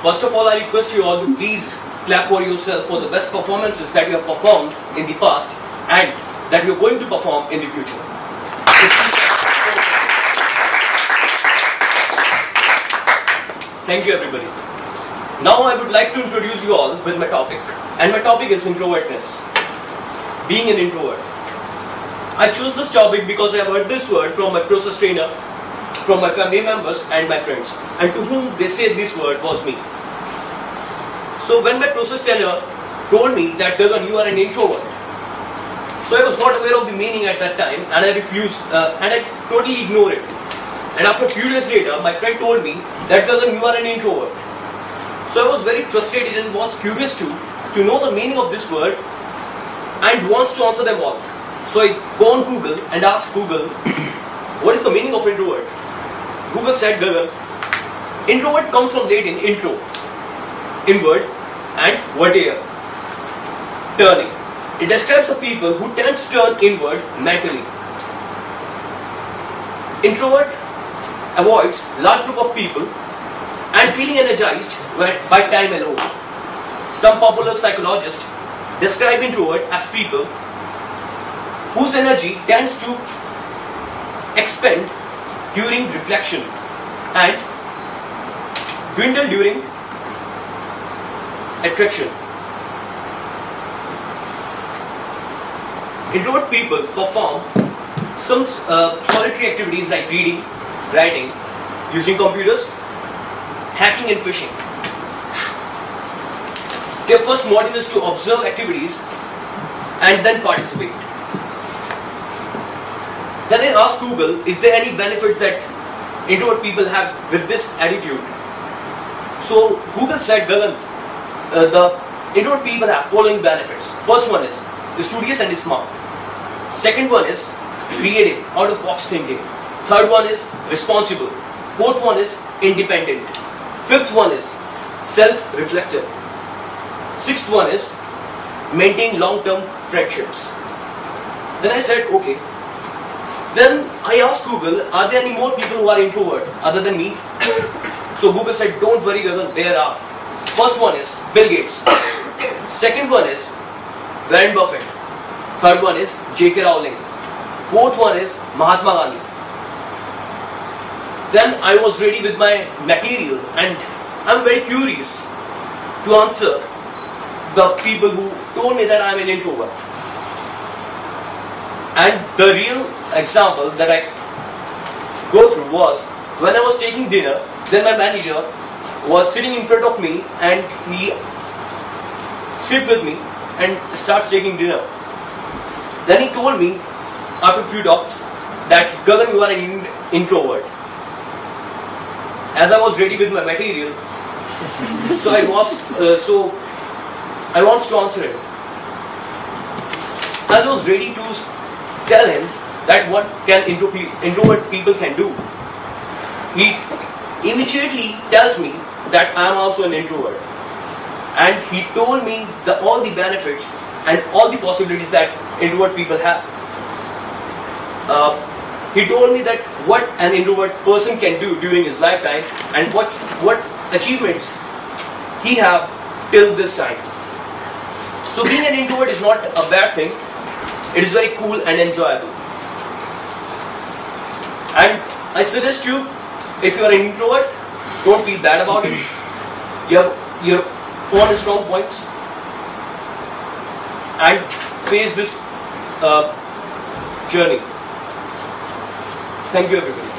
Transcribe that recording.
First of all, I request you all to please clap for yourself for the best performances that you have performed in the past and that you are going to perform in the future. Thank you, everybody. Now I would like to introduce you all with my topic, and my topic is introvertness. Being an introvert. I chose this topic because I have heard this word from my process trainer, from my family members and my friends, and to whom they said this word was me. So when my process trainer told me that Gagan, you are an introvert, so I was not aware of the meaning at that time, and I refused, and I totally ignored it. And after a few days later, my friend told me that Gagan, you are an introvert. So I was very frustrated and was curious to know the meaning of this word and wants to answer them all. So I go on Google and ask Google, what is the meaning of introvert? Google said, Gagan, introvert comes from Latin intro, inward, and vertere, turning. It describes the people who tend to turn inward mentally. Introvert avoids large group of people and feeling energized by time alone. Some popular psychologists describe introvert as people whose energy tends to expend during reflection and dwindle during attraction. Introvert people perform some solitary activities like reading, writing, using computers, hacking and fishing. Their first motive is to observe activities and then participate. Then I asked Google, is there any benefits that introvert people have with this attitude? So Google said, Gagan, the introvert people have following benefits. First one is studious and smart. Second one is creative, out-of-box thinking. Third one is responsible. Fourth one is independent. Fifth one is self-reflective. Sixth one is maintain long-term friendships. Then I said, okay. Then I asked Google, are there any more people who are introvert other than me? So Google said, don't worry Gagan, there are. First one is Bill Gates. Second one is Warren Buffett. Third one is J.K. Rowling. Fourth one is Mahatma Gandhi. Then I was ready with my material and I'm very curious to answer the people who told me that I am an introvert. And the real example that I go through was when I was taking dinner, then my manager was sitting in front of me and he sit with me and starts taking dinner. Then he told me after a few talks that Gagan, you are an introvert. As I was ready with my material, so I want to answer him. As I was ready to tell him that what can introvert people can do, he immediately tells me that I am also an introvert, and he told me all the benefits and all the possibilities that introvert people have. He told me that what an introvert person can do during his lifetime and what achievements he have till this time. So being an introvert is not a bad thing. It is very cool and enjoyable. And I suggest you, if you are an introvert, don't feel bad about it. You have your own strong points and face this journey. Thank you, everybody.